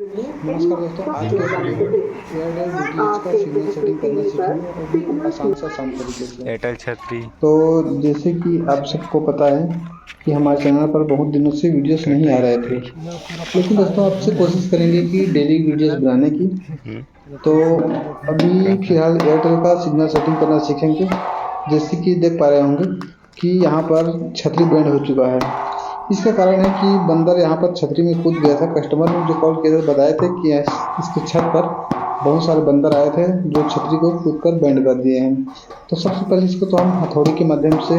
नमस्कार दोस्तों, आज के इस वीडियो में एयरटेल डीटीएच का सिग्नल सेटिंग करना सीखेंगे और भी आसान से आसान तरीके से। एयरटेल छतरी। तो जैसे कि आप सबको पता है कि हमारे चैनल पर बहुत दिनों से वीडियोस नहीं आ रहे थे, लेकिन दोस्तों आपसे कोशिश करेंगे कि डेली वीडियोस बनाने की। तो अभी फिलहाल एयरटेल का सिग्नल सेटिंग करना सीखेंगे। जैसे कि देख पा रहे होंगे कि यहाँ पर छतरी बैंड हो चुका है। इसका कारण है कि बंदर यहाँ पर छतरी में कूद गया था। कस्टमर ने जो कॉल किया था बताए थे कि इसके छत पर बहुत सारे बंदर आए थे जो छतरी को कूद कर बैंड कर दिए हैं। तो सबसे पहले इसको तो हम हथौड़ी के माध्यम से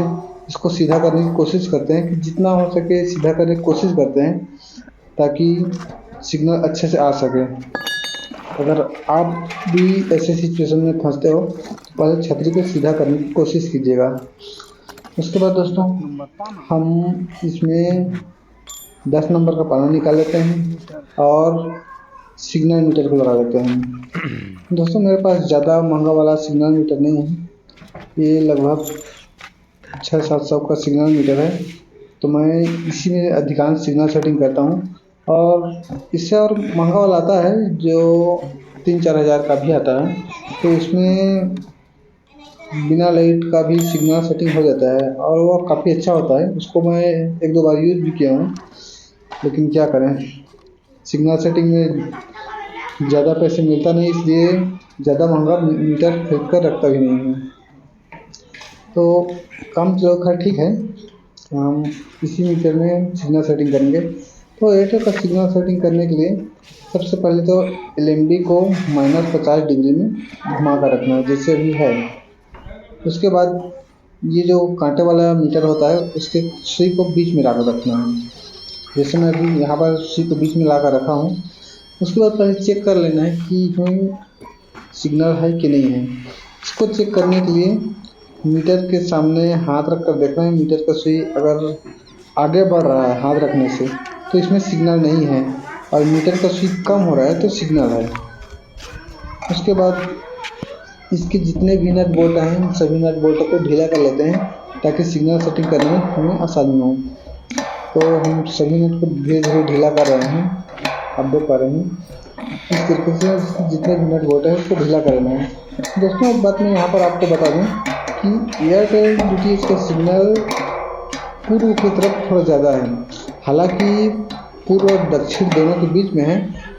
इसको सीधा करने की कोशिश करते हैं कि जितना हो सके सीधा करने की कोशिश करते हैं ताकि सिग्नल अच्छे से आ सके। अगर आप भी ऐसे सिचुएशन में फंसते हो तो पहले छतरी को सीधा करने की कोशिश कीजिएगा। उसके बाद दोस्तों हम इसमें 10 नंबर का पाना निकाल लेते हैं और सिग्नल मीटर को लगा लेते हैं। दोस्तों मेरे पास ज़्यादा महंगा वाला सिग्नल मीटर नहीं है, ये लगभग 600-700 का सिग्नल मीटर है। तो मैं इसी में अधिकांश सिग्नल सेटिंग करता हूँ। और इससे और महंगा वाला आता है जो 3-4 हज़ार का भी आता है, तो इसमें बिना लाइट का भी सिग्नल सेटिंग हो जाता है और वो काफ़ी अच्छा होता है। उसको मैं 1-2 बार यूज़ भी किया हूँ, लेकिन क्या करें, सिग्नल सेटिंग में ज़्यादा पैसे मिलता नहीं, इसलिए ज़्यादा महंगा मीटर खरीद कर रखता भी नहीं हूँ। तो काम जो खैर ठीक है, हम इसी मीटर में सिग्नल सेटिंग करेंगे। तो एयरटेल का सिग्नल सेटिंग करने के लिए सबसे पहले तो LMB को -50 डिग्री में घुमा कर रखना है जैसे अभी है। उसके बाद ये जो कांटे वाला मीटर होता है उसके सुई को बीच में लाकर रखना है, जैसे मैं अभी यहाँ पर सुई को बीच में ला कर रखा हूँ। उसके बाद पहले चेक कर लेना है कि इसमें सिग्नल है कि नहीं है। इसको चेक करने के लिए मीटर के सामने हाथ रख कर देखना है। मीटर का सुई अगर आगे बढ़ रहा है हाथ रखने से तो इसमें सिग्नल नहीं है, और मीटर का सुई कम हो रहा है तो सिग्नल है। उसके बाद इसके जितने भी नट बोल्ट हैं सभी नट बोल्टों को ढीला कर लेते हैं ताकि सिग्नल सेटिंग करने में हमें आसानी हो। तो हम सभी नट को धीरे धीरे ढीला कर रहे हैं, आप देख पा रहे हैं। इस तरीके से जितने भी नट बोल्ट हैं उसको ढीला कर लेना है। दोस्तों एक बात मैं यहाँ पर आपको बता दूँ कि एयरटेल डीटीएच का सिग्नल पूर्व की तरफ थोड़ा ज़्यादा है। हालांकि पूर्व और दक्षिण दोनों के बीच में है,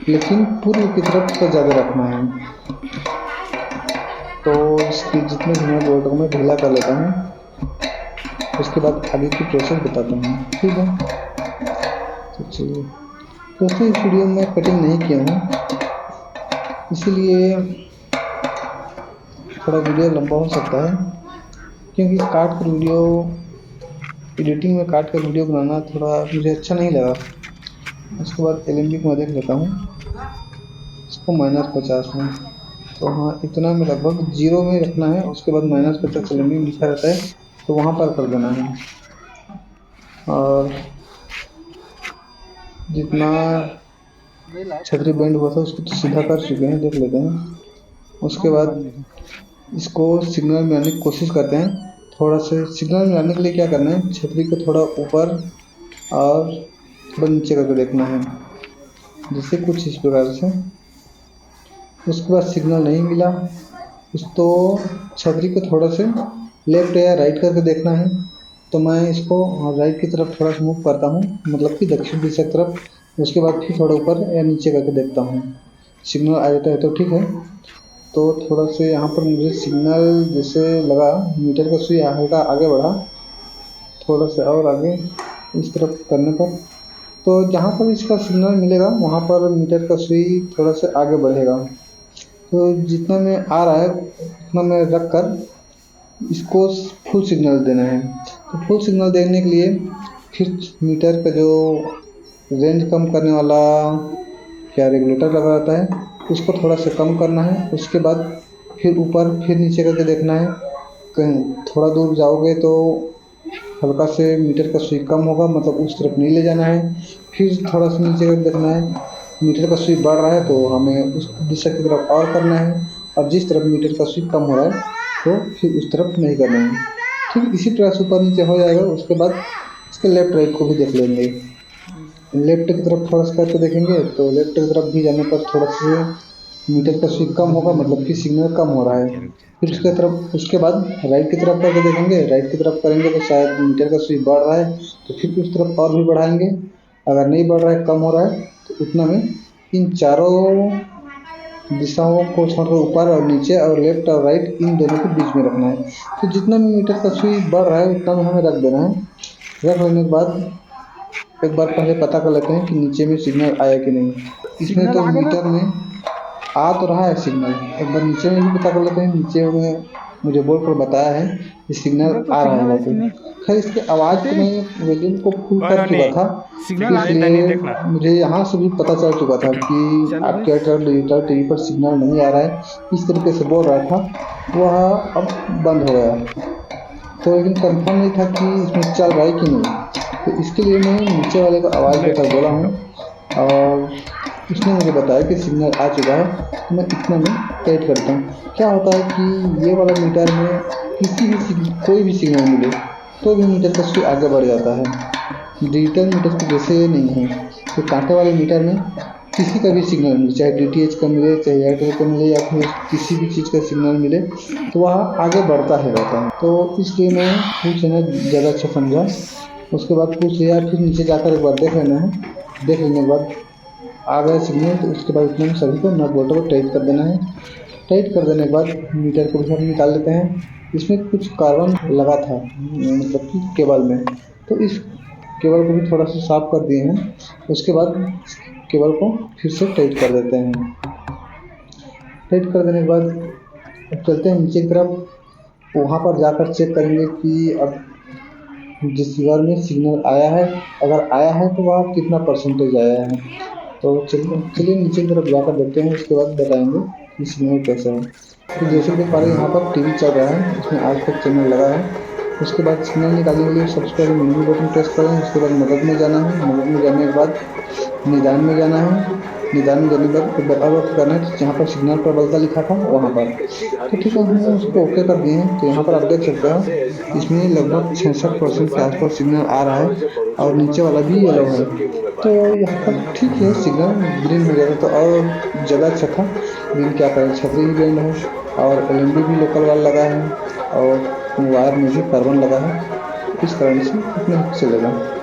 लेकिन पूर्व की तरफ थोड़ा ज़्यादा रखना है। तो इसके जितने भी नट बोल्ट को मैं ढीला कर लेता हूँ, उसके बाद आगे की प्रोसेस बताता हूँ, ठीक है। तो चलिए दोस्तों, इस वीडियो में कटिंग नहीं किया हूँ, इसीलिए थोड़ा वीडियो लंबा हो सकता है, क्योंकि काट कर वीडियो एडिटिंग में काट कर वीडियो बनाना थोड़ा मुझे अच्छा नहीं लगा। उसके बाद LMB को मैं देख लेता हूँ, इसको -50 में। तो हाँ, इतना में लगभग 0 में रखना है। उसके बाद -50 LMB लिखा रहता है, तो वहाँ पर कर देना है। और जितना छतरी बैंड हुआ था उसको तो सीधा कर चुके हैं, देख लेते हैं। उसके बाद इसको सिग्नल में लाने की कोशिश करते हैं। थोड़ा से सिग्नल में लाने के लिए क्या करना है, छतरी को थोड़ा ऊपर और थोड़ा नीचे करके देखना है, जैसे कुछ इस प्रकार से। उसके बाद सिग्नल नहीं मिला तो छतरी को थोड़ा से लेफ्ट या राइट करके देखना है। तो मैं इसको राइट की तरफ थोड़ा सा मूव करता हूँ, मतलब कि दक्षिण दिशा की तरफ। उसके बाद फिर थोड़ा ऊपर या नीचे करके देखता हूँ, सिग्नल आ जाता है तो ठीक है। तो थोड़ा से यहाँ पर मुझे सिग्नल जैसे लगा, मीटर का सुई हल्का आगे बढ़ा, थोड़ा सा और आगे इस तरफ करने पर, तो जहाँ पर इसका सिग्नल मिलेगा वहाँ पर मीटर का सुई थोड़ा सा आगे बढ़ेगा। तो जितना में आ रहा है उतना में रख कर इसको फुल सिग्नल देना है। तो फुल सिग्नल देने के लिए फिर मीटर का जो रेंज कम करने वाला क्या रेगुलेटर लगा रहता है उसको थोड़ा सा कम करना है। उसके बाद फिर ऊपर फिर नीचे करके देखना है। कहीं थोड़ा दूर जाओगे तो हल्का से मीटर का सुई कम होगा, मतलब उस तरफ नहीं ले जाना है। फिर थोड़ा सा नीचे करके देखना है, मीटर का सुई बढ़ रहा है तो हमें उस दिशा की तरफ और करना है, और जिस तरफ मीटर का सुई कम हो रहा है तो फिर उस तरफ नहीं करना है। ठीक इसी प्रकार से ऊपर नीचे हो जाएगा। उसके बाद इसके लेफ्ट राइट को भी देख लेंगे। लेफ्ट की तरफ थोड़ा सा करके देखेंगे तो लेफ्ट की तरफ भी जाने पर थोड़ा सा मीटर का स्विच कम होगा, मतलब कि सिग्नल कम हो रहा है। फिर उसके बाद राइट की तरफ करके देखेंगे, राइट की तरफ करेंगे तो शायद मीटर का स्विच बढ़ रहा है, तो फिर उस तरफ और भी बढ़ाएंगे। अगर नहीं बढ़ रहा है, कम हो रहा है, तो उतना में इन चारों दिशाओं को छोड़कर ऊपर और नीचे और लेफ्ट और राइट इन दोनों के बीच में रखना है। तो जितना भी मीटर का स्विच बढ़ रहा है उतना में हमें रख देना है। रख लेने के बाद एक बार पहले पता कर लेते हैं कि नीचे में सिग्नल आया कि नहीं। इसमें तो मीटर में आ तो रहा है सिग्नल, एक बार नीचे में भी पता कर लेते हैं। नीचे में मुझे बोर्ड पर बताया है कि सिग्नल आ रहा है वहाँ। खैर इसकी आवाज़ को मैं वॉल्यूम को फुल कर चुका था, इसलिए मुझे यहाँ से भी पता चल चुका था कि आपके एयरटेल डिजिटल टीवी पर सिग्नल नहीं आ रहा है, इस तरीके से बोल रहा था। वह अब बंद हो गया, तो लेकिन कंफर्म नहीं था कि इसमें चल रहा है कि नहीं। तो इसके लिए मैं नीचे वाले को आवाज़ देकर बोला हूँ और उसने मुझे बताया कि सिग्नल आ चुका है। तो मैं इतना में टाइट करता हूँ। क्या होता है कि ये वाला मीटर में कोई भी सिग्नल मिले तो भी मीटर का स्विच आगे बढ़ जाता है। डिजिटल मीटर के जैसे नहीं है। तो कांटे वाले मीटर में किसी का भी सिग्नल मिले, चाहे DTH का मिले, चाहे एयरटेल का मिले, या फिर किसी भी चीज़ का सिग्नल मिले, तो वह आगे बढ़ता है रहता है। तो इसलिए मैं कुछ है ना ज़्यादा अच्छा समझा। उसके बाद पूछ लिया, फिर नीचे जाकर एक बार देख लेना है। देख लेने के बाद आ गया सिग्नल, तो उसके बाद इतना सभी को नट बोल्ट को टाइट कर देना है। टाइट कर देने के बाद मीटर को भी हम निकाल लेते हैं। इसमें कुछ कार्बन लगा था, मतलब कि केबल में, तो इस केबल को भी थोड़ा सा साफ कर दिए हैं। उसके बाद केबल को फिर से टाइट कर देते हैं। टाइट कर देने के बाद अब चलते हैं नीचे की तरफ। वहाँ पर जाकर चेक करेंगे कि अब जिस घर में सिग्नल आया है, अगर आया है तो वह कितना परसेंटेज आया है। तो चलिए नीचे की तरफ जाकर देखते हैं, उसके बाद बताएंगे कि सिग्नल कैसा है। तो जैसे कि देख पा रहे हैं यहाँ पर टीवी चल रहा है, इसमें आज तक चैनल लगा है। उसके बाद सिग्नल निकालने के लिए सबसे पहले मेन्यू बटन प्रेस करें। उसके बाद मदद में जाना है। मदद में जाने के बाद निदान में जाना है। निदान में जाने के बाद एक बार और ओके करना है, जहाँ पर सिग्नल पर बल्का लिखा था वहाँ पर। तो ठीक है, हमने उसको ओके कर दिए हैं। तो यहाँ पर आप देख सकते हो इसमें लगभग 66% के आसपास सिग्नल आ रहा है और नीचे वाला भी येलो है। तो यहाँ पर ठीक है, सिग्नल ग्रीन हो जाता तो और ज़्यादा अच्छा था। लेकिन क्या करें, छतरी भी बैंड है और LMD भी लोकल वाला लगा है और वायर में भी कार्बन लगा है, इस कारण से इतना चलेगा।